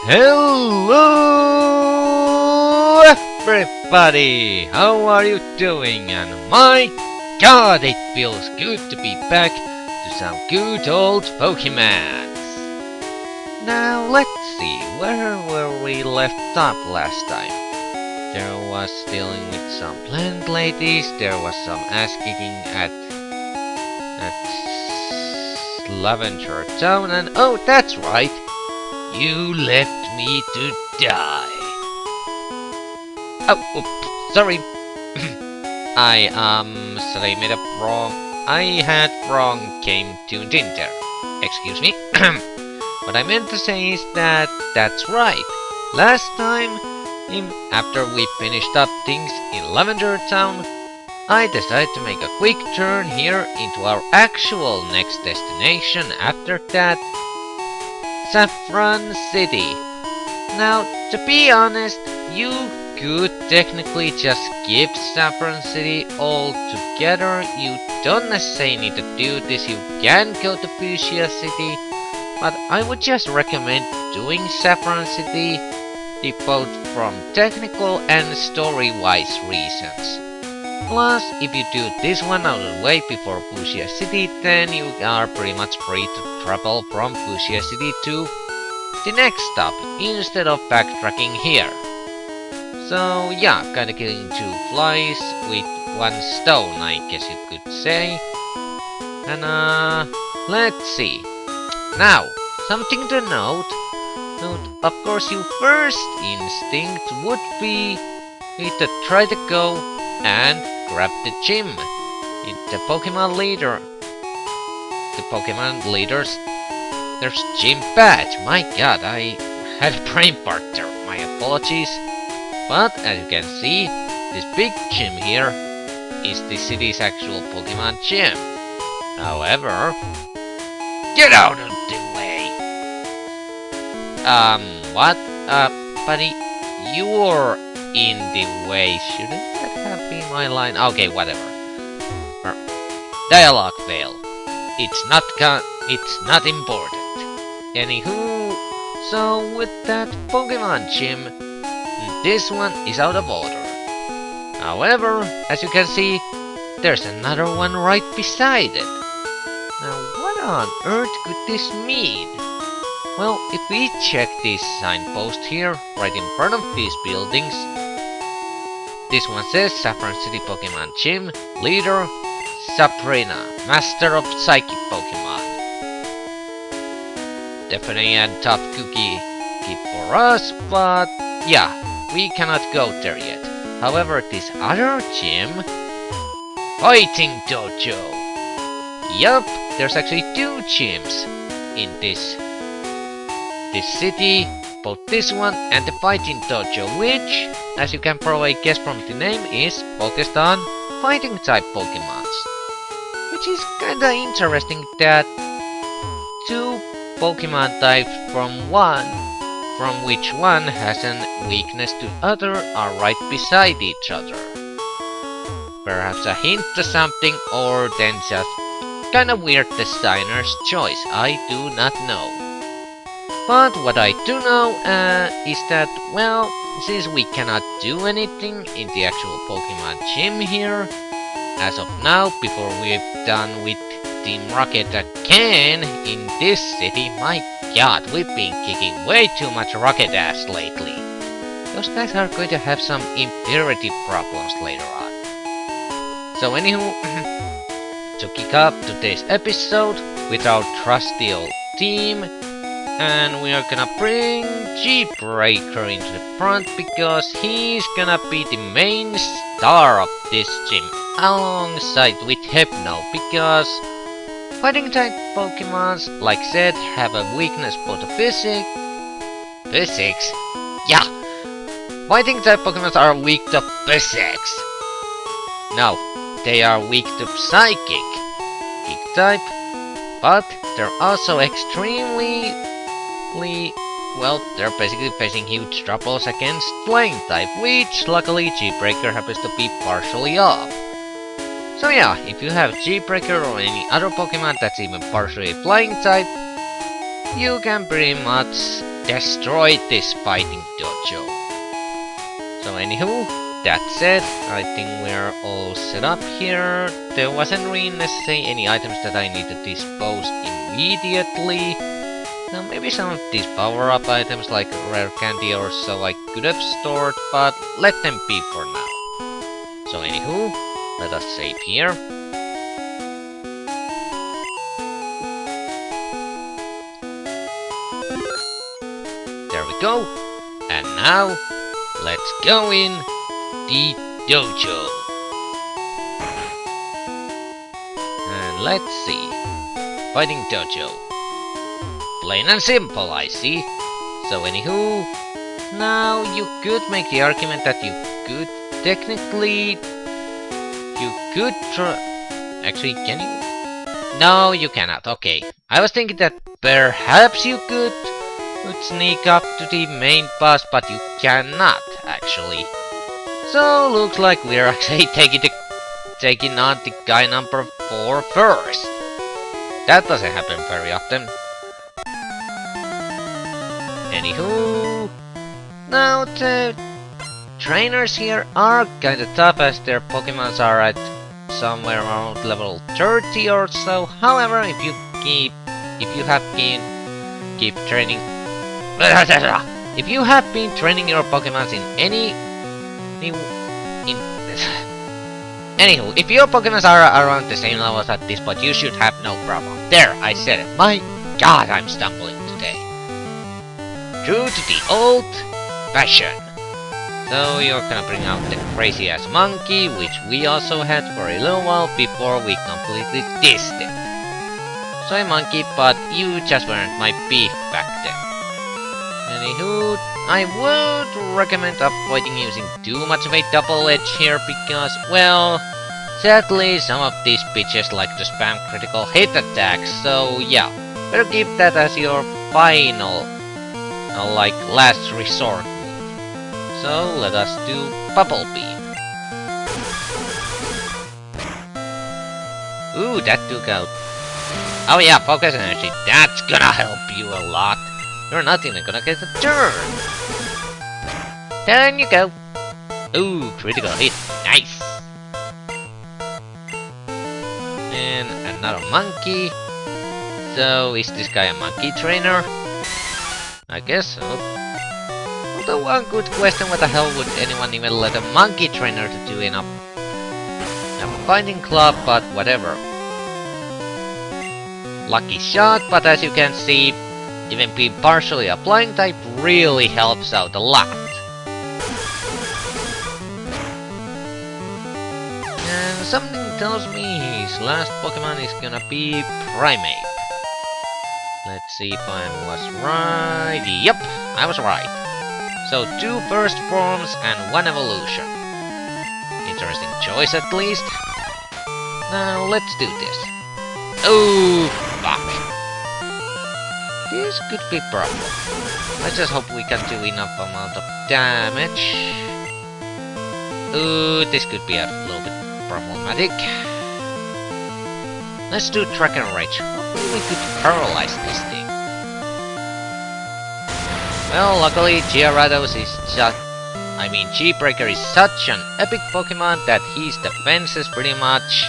Hello everybody! How are you doing? And my god, it feels good to be back to some good old Pokeymanz. Now let's see, where were we left up last time? There was dealing with some plant ladies, there was some ass kicking at Lavender Town, and oh, that's right! You left me to die. Oh, oops, sorry. I made up wrong. I had wrong game tuned in there. Excuse me. What I meant to say is that's right. Last time, after we finished up things in Lavender Town, I decided to make a quick turn here into our actual next destination after that. Saffron City. Now, to be honest, you could technically just skip Saffron City altogether. You don't necessarily need to do this. You can go to Fuchsia City, but I would just recommend doing Saffron City, both from technical and story-wise reasons. Plus, if you do this one out of the way before Fuchsia City, then you are pretty much free to travel from Fuchsia City to the next stop, instead of backtracking here. So yeah, kinda killing two flies with one stone, I guess you could say. And let's see. Now, something to note, of course your first instinct would be to try to go and grab the gym. The Pokemon leader. The Pokemon leaders. There's gym badge. My god, I had a brain fart there. My apologies. But as you can see, this big gym here is the city's actual Pokemon gym. However, get out of the way. What? Buddy, you're in the way. Shouldn't that have been my line? Okay, whatever. Dialogue fail. It's not important. Anyhoo, so with that Pokemon gym, this one is out of order. However, as you can see, there's another one right beside it. Now, what on earth could this mean? Well, if we check this signpost here, right in front of these buildings, this one says Saffron City Pokemon Gym, leader Sabrina, master of psychic Pokemon. Definitely a top cookie keep for us, but yeah, we cannot go there yet. However, this other gym, Fighting Dojo. Yup, there's actually two gyms in this city, both this one and the Fighting Dojo, which, as you can probably guess from the name, is focused on fighting type Pokemons. Which is kinda interesting that two Pokemon types from which one has a weakness to other are right beside each other. Perhaps a hint to something, or then just kinda weird designer's choice, I do not know. But what I do know is that, well, since we cannot do anything in the actual Pokemon gym here, as of now, before we've done with Team Rocket again in this city, my god, we've been kicking way too much Rocket ass lately. Those guys are going to have some impurity problems later on. So anywho, to kick off today's episode with our trusty old team, and we are gonna bring G-Breaker into the front because he's gonna be the main star of this gym, alongside with Hypno, because fighting type Pokemons, like said, have a weakness for the physics? Yeah! Fighting type Pokemons are weak to physics! No, they are weak to psychic type, but they're also extremely well, they're basically facing huge troubles against flying type, which luckily G-Breaker happens to be partially off. So yeah, if you have G-Breaker or any other Pokemon that's even partially flying type, you can pretty much destroy this fighting dojo. So anywho, that said, I think we're all set up here. There wasn't really necessarily any items that I need to dispose immediately. Now maybe some of these power-up items like rare candy or so I could have stored, but let them be for now. So anywho, let us save here. There we go. And now, let's go in the dojo. And let's see. Fighting dojo. Plain and simple, I see. So anywho, now you could make the argument that you could technically... You could try... Actually, can you? No, you cannot. Okay. I was thinking that perhaps you could sneak up to the main boss, but you cannot, actually. So, looks like we're actually taking on the guy number 4 first. That doesn't happen very often. Anywho, now the trainers here are kinda tough as their Pokemons are at somewhere around level 30 or so. However, if you have been training if you have been training your Pokemons in anywho, if your Pokemons are around the same levels at this point, you should have no problem. There, I said it. My god, I'm stumbling today. True to the old fashion. So you're gonna bring out the crazy ass monkey, which we also had for a little while before we completely dissed it. So a monkey, but you just weren't my beef back then. Anywho, I would recommend avoiding using too much of a double edge here because, well, sadly some of these bitches like to spam critical hit attacks, so yeah, better keep that as your final, like, last resort move. So let us do Bubble Beam. Ooh, that took out. Oh yeah, Focus Energy, that's gonna help you a lot. You're not even gonna get a turn. Down you go. Ooh, critical hit. Nice. And another monkey. So, is this guy a monkey trainer? I guess so. Although one good question, what the hell would anyone even let a monkey trainer to do in a fighting club, but whatever. Lucky shot, but as you can see, even being partially a flying type really helps out a lot. And something tells me his last Pokemon is gonna be Primeape. Let's see if I was right. Yep, I was right. So 2 first forms and 1 evolution. Interesting choice at least. Now let's do this. Oh, fuck. This could be a problem. I just hope we can do enough amount of damage. Ooh, this could be a little bit problematic. Let's do Track and Rage. Hopefully we could paralyze this thing. Well, luckily Gyarados is just... G-Breaker is such an epic Pokemon that his defenses pretty much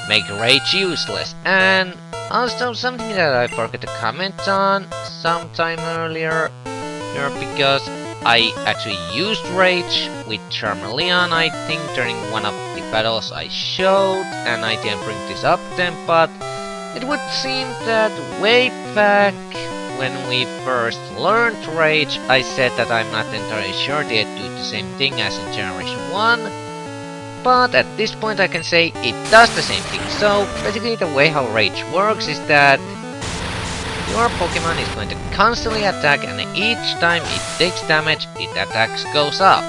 make Rage useless. And also something that I forgot to comment on sometime earlier here, because I actually used Rage with Charmeleon, I think, during one of the battles I showed, and I didn't bring this up then, but it would seem that way back when we first learned Rage, I said that I'm not entirely sure they do the same thing as in Generation 1, but at this point I can say it does the same thing. So basically the way how Rage works is that your Pokemon is going to constantly attack, and each time it takes damage, its attacks goes up.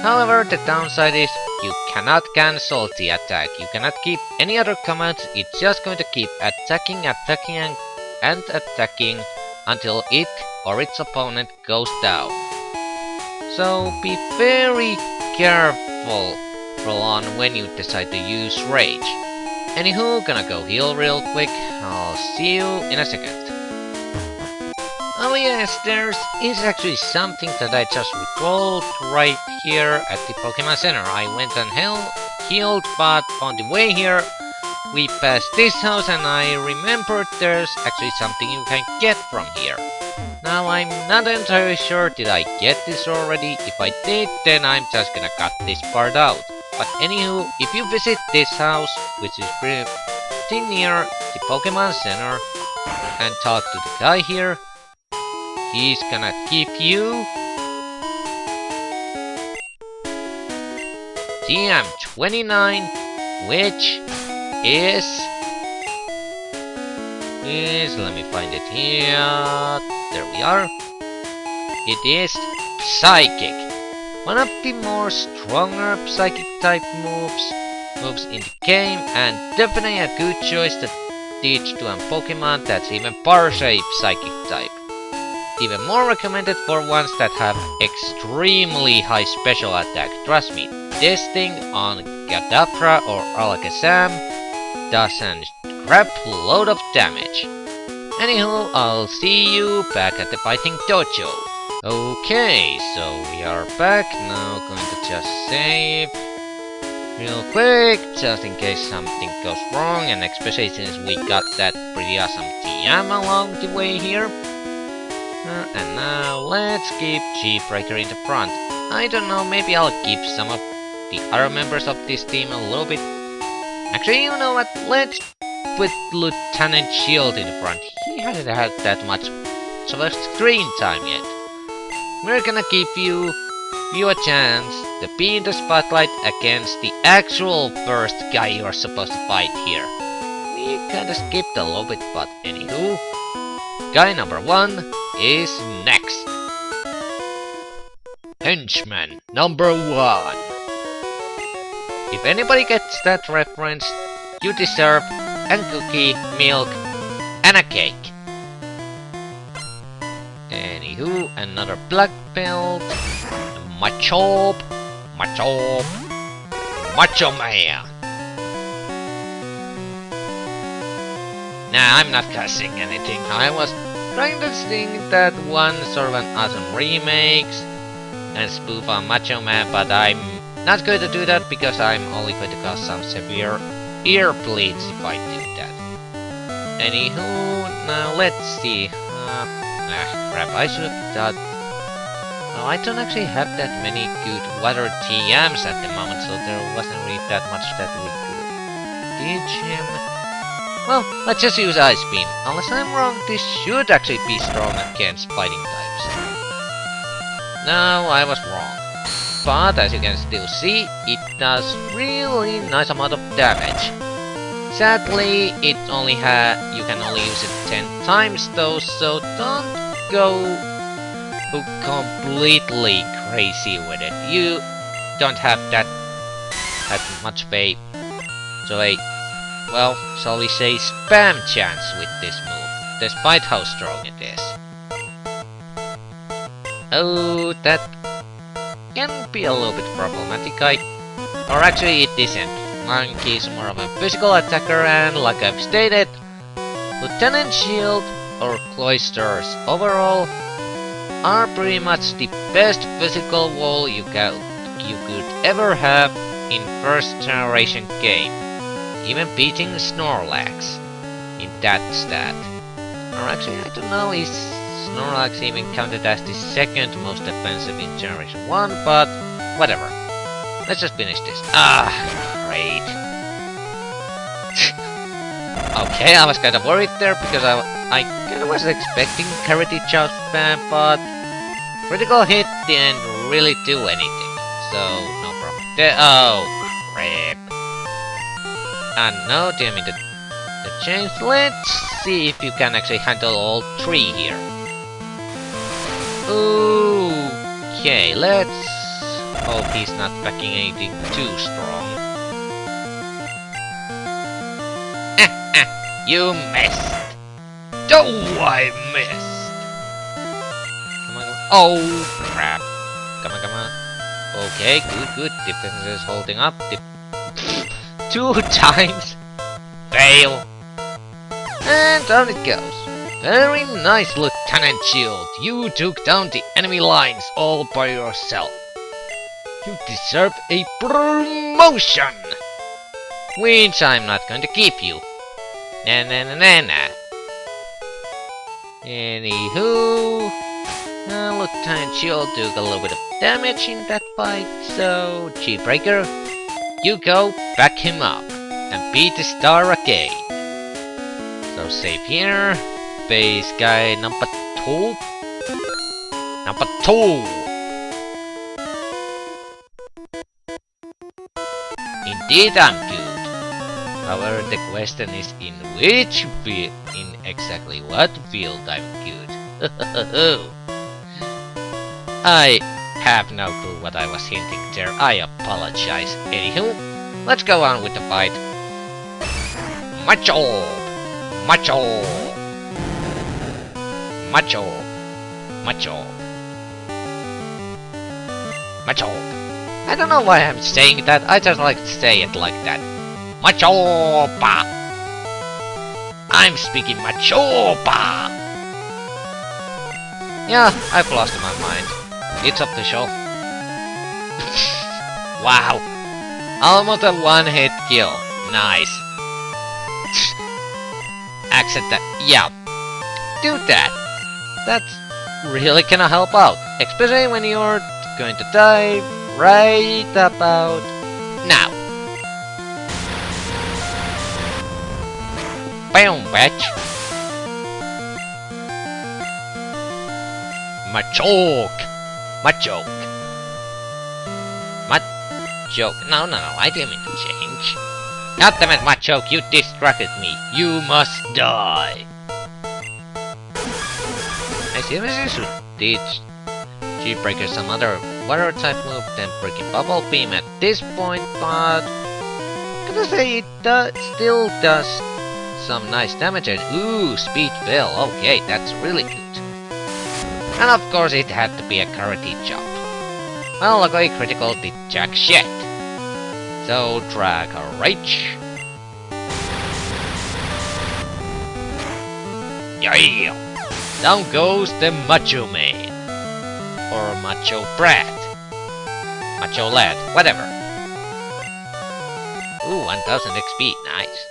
However, the downside is you cannot cancel the attack. You cannot keep any other commands. It's just going to keep attacking and attacking until it or its opponent goes down. So be very careful on when you decide to use Rage. Anywho, gonna go heal real quick. I'll see you in a second. Oh yes, there's is actually something that I just recalled right here at the Pokemon Center. I went and healed, but on the way here, we passed this house and I remembered there's actually something you can get from here. Now I'm not entirely sure did I get this already. If I did, then I'm just gonna cut this part out. But anywho, if you visit this house, which is pretty near the Pokemon Center, and talk to the guy here, he's gonna give you TM29, which is let me find it here. There we are. It is Psychic, one of the more stronger Psychic type moves in the game, and definitely a good choice to teach to a Pokemon that's even partially Psychic type. Even more recommended for ones that have extremely high special attack. Trust me, this thing on Gadabra or Alakazam does a crap load of damage. Anywho, I'll see you back at the fighting dojo. Okay, so we are back now. Going to just save real quick, just in case something goes wrong, and especially since we got that pretty awesome TM along the way here. And now let's keep G-Breaker in the front. I don't know, maybe I'll keep some of the other members of this team a little bit. Actually, you know what? Let's put Lieutenant Shield in the front. He hasn't had that much of a screen time yet. We're gonna give you a chance to be in the spotlight against the actual first guy you're supposed to fight here. We kinda skipped a little bit, but anywho. Guy number 1 is next. Henchman number 1. If anybody gets that reference, you deserve a cookie, milk, and a cake. Anywho, another black belt. Macho man. Nah, I'm not cussing anything. I was trying to sing that one sort of an awesome remakes and spoof on Macho Man, but I'm not going to do that because I'm only going to cause some severe ear bleeds if I do that. Anywho, now let's see. Crap, I should have done. No, I don't actually have that many good water TMs at the moment, so there wasn't really that much that we could teach him. Well, let's just use Ice Beam. Unless I'm wrong, this should actually be strong against fighting types. No, I was wrong. But as you can still see, it does really nice amount of damage. Sadly, you can only use it 10 times though, so don't go completely crazy with it. You don't have that much faith. So well, shall we say spam chance with this move, despite how strong it is. Oh, that can be a little bit problematic, or actually it isn't. Monkey is more of a physical attacker, and like I've stated, Lieutenant Shield or Cloisters overall are pretty much the best physical wall you could ever have in first generation game, even beating Snorlax in that stat. Or actually, I don't know, is Snorlax even counted as the second most defensive in Generation 1, but whatever. Let's just finish this. Great. Okay, I was kind of worried there because I kind of was expecting Karate Chow spam, but critical hit didn't really do anything, so no problem. Oh, crap. And now, damn it, the chance. Let's see if you can actually handle all 3 here. Okay, let's hope he's not packing anything too strong. You missed! Oh, I missed! Come on, come on. Oh, crap. Come on, come on. Okay, good. Defense is holding up. 2 times! Fail! And down it goes. Very nice, Lieutenant Shield. You took down the enemy lines all by yourself. You deserve a promotion! Which I'm not going to give you. Na na na na na. Anywho, Lieutenant Shield took a little bit of damage in that fight, so G-Breaker, you go back him up and beat the star again. So save here, base guy number 2. Number 2! Indeed I'm good. However, the question is in which field, in exactly what field I'm good. I have no clue what I was hinting there, I apologize. Anywho, let's go on with the fight. Macho! Macho! Macho! Macho! Macho! I don't know why I'm saying that, I just like to say it like that. Machopa! I'm speaking Machopa! Yeah, I've lost my mind. It's official. Wow! Almost a one-hit kill. Nice. Accept that. Yeah. Do that. That's really gonna help out. Especially when you're going to die right about now. Bam, bitch! Machoke! Machoke! Machoke! No, I didn't mean to change. God damn it, Machoke, you distracted me. You must die. I seriously should teach G-Breaker some other water type move than freaking Bubble Beam at this point, but gotta say it still does some nice damage and ooh, Speed Bell, okay, that's really good. And of course it had to be a karate chop. Well, luckily critical did jack shit. So, drag a rage. Yeah! Down goes the Macho Man. Or Macho Brat. Macho Lad, whatever. Ooh, 1000 XP, nice.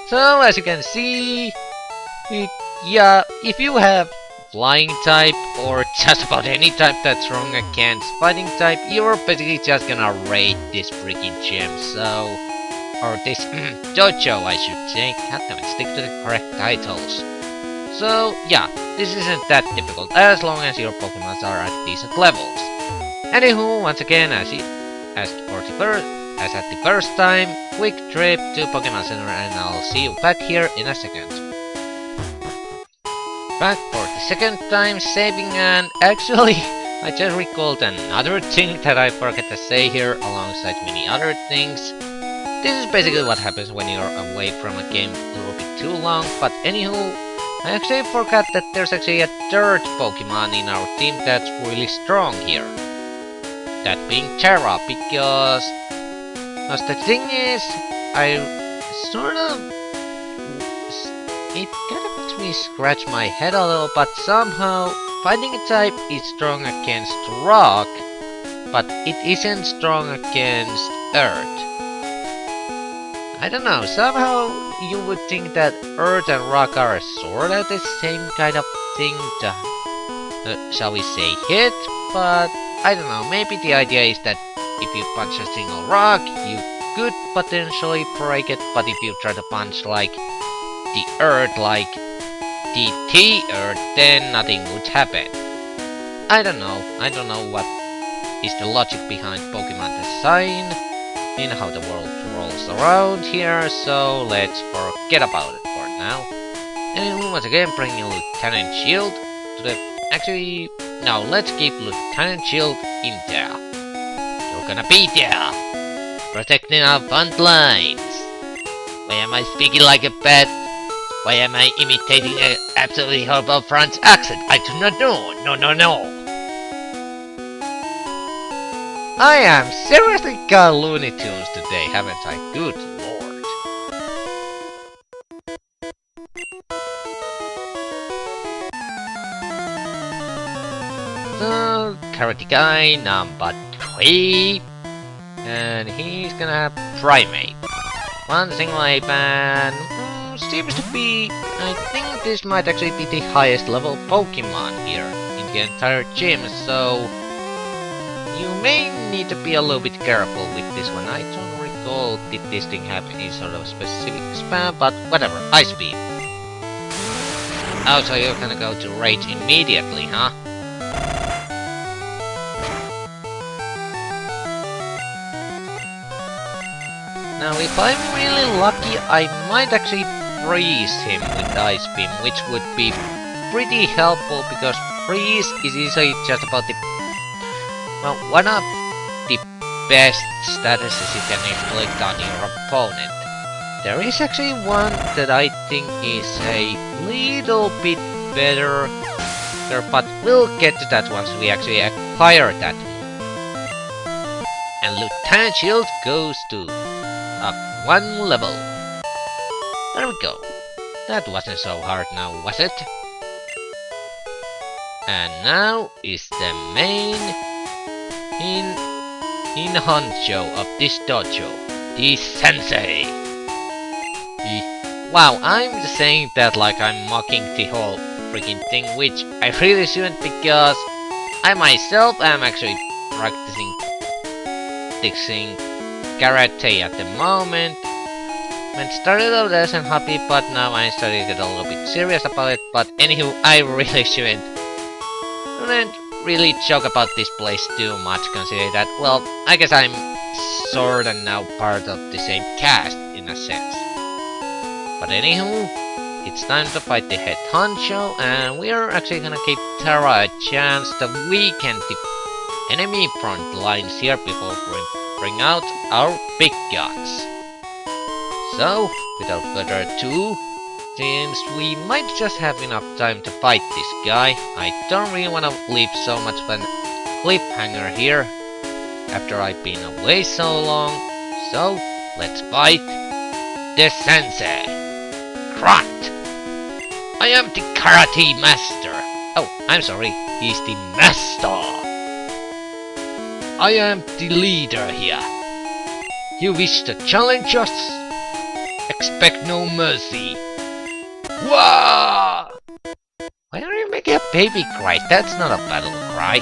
So, as you can see, yeah, if you have flying type or just about any type that's strong against fighting type, you're basically just gonna raid this freaking gym, so... or this dojo, I should say. God damn it, stick to the correct titles. So, yeah, this isn't that difficult, as long as your Pokemons are at decent levels. Anywho, once again, as at the first time, quick trip to Pokemon Center and I'll see you back here in a second. Back for the second time, saving, and actually, I just recalled another thing that I forgot to say here alongside many other things. This is basically what happens when you're away from a game a little bit too long, but anywho, I actually forgot that there's actually a third Pokemon in our team that's really strong here. That being Terra, because the thing is, I sort of... it kind of makes me scratch my head a little, but somehow fighting a type is strong against rock, but it isn't strong against earth. I don't know, somehow you would think that earth and rock are sorta the same kind of thing to, shall we say, hit, but I don't know, maybe the idea is that if you punch a single rock, you could potentially break it, but if you try to punch like the earth, like the T-Earth, then nothing would happen. I don't know what is the logic behind Pokemon design in how the world rolls around here, so let's forget about it for now. And once again, bringing Lieutenant Shield to the... actually, no, let's keep Lieutenant Shield in there. You're gonna be there, protecting our front lines. Why am I speaking like a pet? Why am I imitating an absolutely horrible French accent? I do not know. No. I am seriously got Looney Tunes today, haven't I? Good lord. So, karate guy number 3. And he's gonna have primate. One single weapon. Seems to be... I think this might actually be the highest level Pokemon here in the entire gym, so... You may need to be a little bit careful with this one. I don't recall did this thing have any sort of specific spam, but whatever. Ice Beam. Oh, so you're gonna go to Rage immediately, huh? Now, if I'm really lucky, I might actually freeze him with Ice Beam, which would be pretty helpful, because freeze is easily just about the... well, one of the best statuses you can inflict on your opponent. There is actually one that I think is a little bit better, but we'll get to that once we actually acquire that move. And Lieutenant Shield goes to up 1 level. There we go. That wasn't so hard now, was it? And now is the main in honcho of this dojo, the sensei. Wow, I'm just saying that like I'm mocking the whole freaking thing, which I really shouldn't, because I myself am actually practicing karate at the moment. When started out as I'm happy, but now I'm starting to get a little bit serious about it. But anywho, I really shouldn't really joke about this place too much, considering that, well, I guess I'm sorta now part of the same cast in a sense. But anywho, it's time to fight the head honcho, and we are actually gonna give Tara a chance to weaken the enemy front lines here before we bring out our big guns. So, without further ado, since we might just have enough time to fight this guy, I don't really want to leave so much of a cliffhanger here after I've been away so long. So, let's fight the sensei. Grunt! I am the karate master. Oh, I'm sorry, he's the master. I am the leader here. You wish to challenge us? Expect no mercy. Wah! Why are you making a baby cry? That's not a battle cry.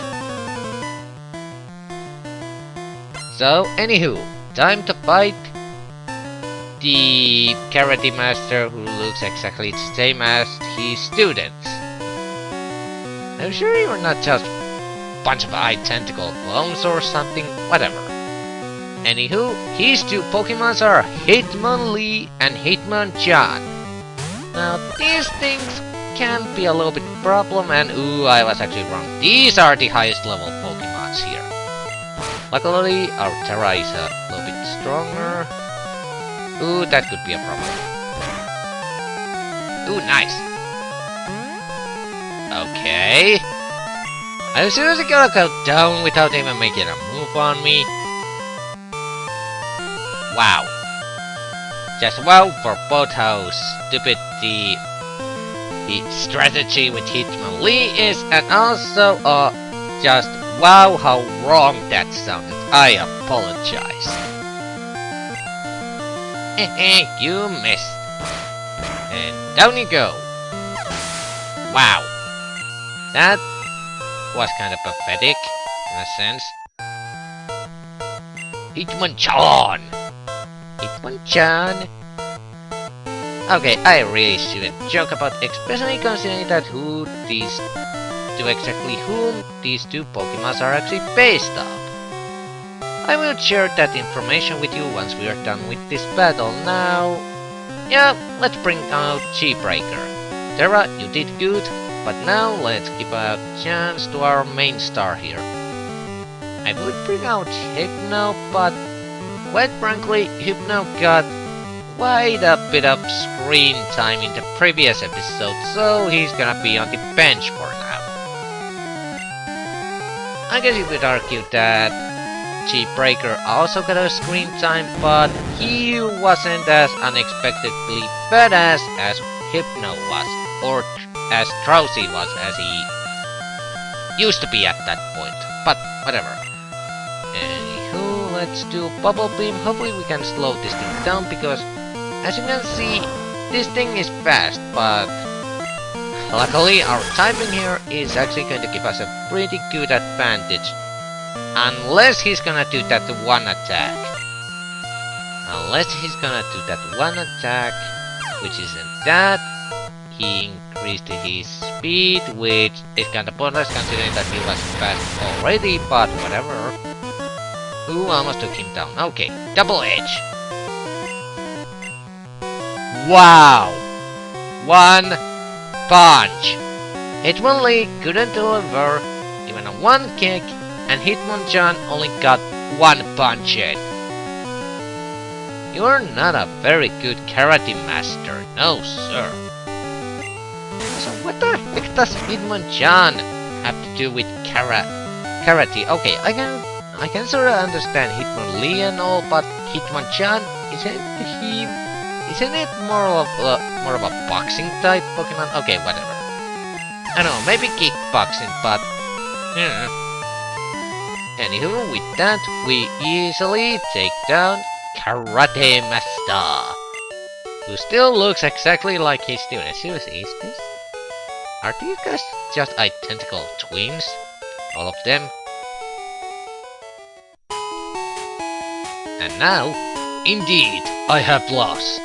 So, anywho, time to fight the karate master who looks exactly the same as his students. I'm sure you're not just a bunch of identical clones or something, whatever. Anywho, his two Pokemons are Hitmonlee and Hitmonchan. Now, these things can be a little bit problem, and ooh, I was actually wrong. These are the highest level Pokemons here. Luckily, our Terra is a little bit stronger. Ooh, that could be a problem. Ooh, nice. Okay. I'm seriously gonna go down without even making a move on me. Wow. Just wow for both how stupid the strategy with Hitmonlee is, and also just wow how wrong that sounded. I apologize. You missed. And down you go. Wow. That was kind of pathetic, in a sense. Hitmonchan! Hitmonchan! Okay, I really shouldn't joke about, especially considering that exactly whom these two Pokemons are actually based off. I will share that information with you once we are done with this battle. Now, yeah, let's bring out G-Breaker. Terra, you did good, but now let's give a chance to our main star here. I would bring out Hypno, but quite frankly, Hypno got quite a bit of screen time in the previous episode, so he's gonna be on the bench for now. I guess you could argue that G-Breaker also got a screen time, but he wasn't as unexpectedly badass as Hypno was, or as Drowsy was, as he used to be at that point, but whatever. Anyhoo, let's do Bubble Beam. Hopefully we can slow this thing down, because as you can see, this thing is fast, but luckily our timing here is actually going to give us a pretty good advantage. Unless he's gonna do that one attack. Unless he's gonna do that one attack, which isn't that. He increased his speed, which is kinda pointless considering that he was fast already, but whatever. Ooh, almost took him down. Okay, double edge. Wow! One punch! Hitmonlee couldn't deliver even a one kick, and Hitmonchan only got one punch in. You're not a very good karate master, no sir. So what the heck does Hitmonchan have to do with karate? Okay, I can sort of understand Hitmonlee and all, but Hitmonchan, isn't it more of a boxing type Pokemon? Okay, whatever. I don't know, maybe kickboxing, but Anyhoo, with that, we easily take down Karate Master, who still looks exactly like his student. Seriously, is this? Are these guys just identical twins? All of them? And now, indeed, I have lost.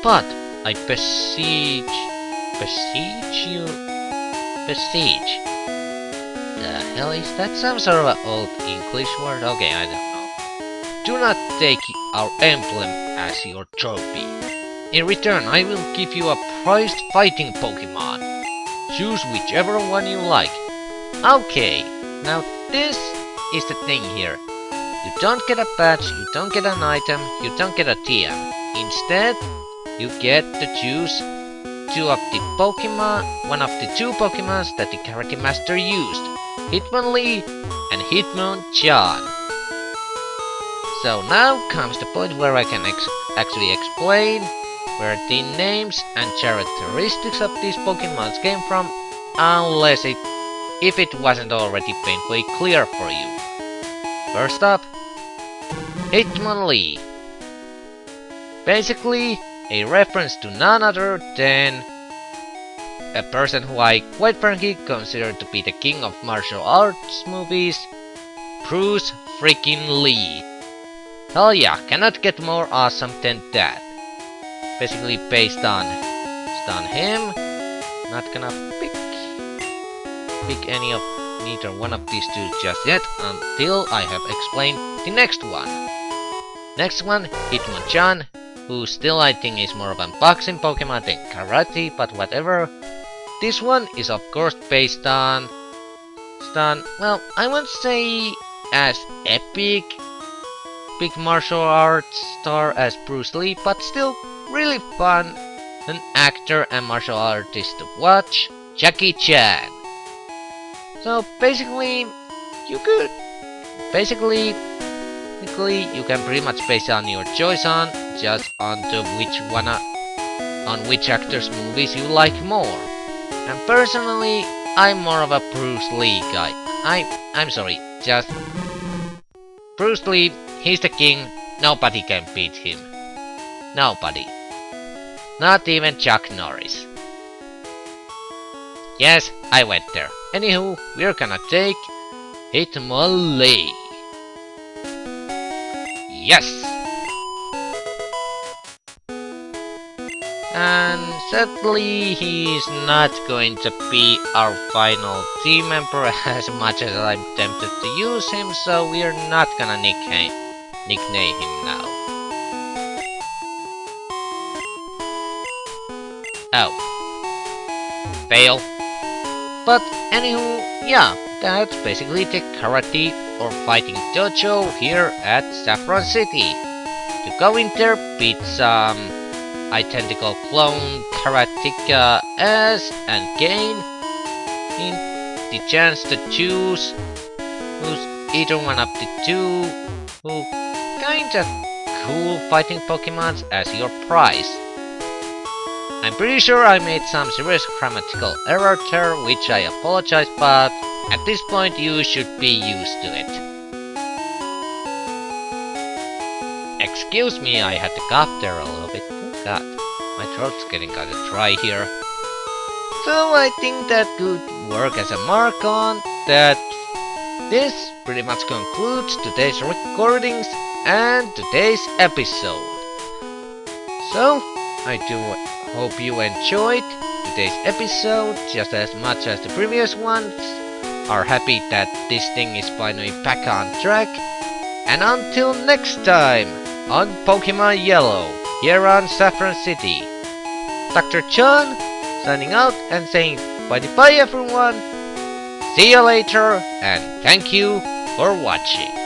But I beseech you? Beseech? The hell is that? Some sort of an old English word? Okay, I don't know. Do not take our emblem as your trophy. In return, I will give you a prized fighting Pokemon. Choose whichever one you like. Okay, now this is the thing here. You don't get a badge, you don't get an item, you don't get a TM. Instead, you get to choose one of the two Pokemons that the Karate Master used. Hitmonlee and Hitmonchan. So now comes the point where I can actually explain where the names and characteristics of these Pokemons came from, unless if it wasn't already painfully clear for you. First up, Hitmonlee. Basically, a reference to none other than a person who I quite frankly consider to be the king of martial arts movies, Bruce freaking Lee. Hell yeah, cannot get more awesome than that. Basically based on him. Not gonna pick neither one of these two just yet until I have explained the next one. Next one, Hitmonchan, who still I think is more of a boxing Pokemon than karate, but whatever. This one is of course based on, well, I won't say as epic big martial arts star as Bruce Lee, but still really fun, an actor and martial artist to watch, Jackie Chan. So basically, you can pretty much base on your choice on which actors' movies you like more. And personally, I'm more of a Bruce Lee guy. I'm sorry, just Bruce Lee, he's the king, nobody can beat him. Nobody. Not even Chuck Norris. Yes, I went there. Anyhoo, we're gonna take Hitmonlee. Yes! And sadly, he's not going to be our final team member as much as I'm tempted to use him, so we're not gonna nickname him now. Oh. Fail. But anywho, yeah, that's basically the karate or fighting dojo here at Saffron City. You go in there, beat some identical clone karateka ass and gain the chance to choose who's either one of the two who kinda cool fighting Pokemons as your prize. I'm pretty sure I made some serious grammatical error there, which I apologize, but at this point you should be used to it. Excuse me, I had to cough there a little bit. Oh god, my throat's getting kinda dry here. So I think that could work as a mark on that this pretty much concludes today's recordings and today's episode. So, I do hope you enjoyed today's episode just as much as the previous ones. Are happy that this thing is finally back on track. And until next time on Pokemon Yellow here on Saffron City, Dr. John signing out and saying bye-bye everyone. See you later and thank you for watching.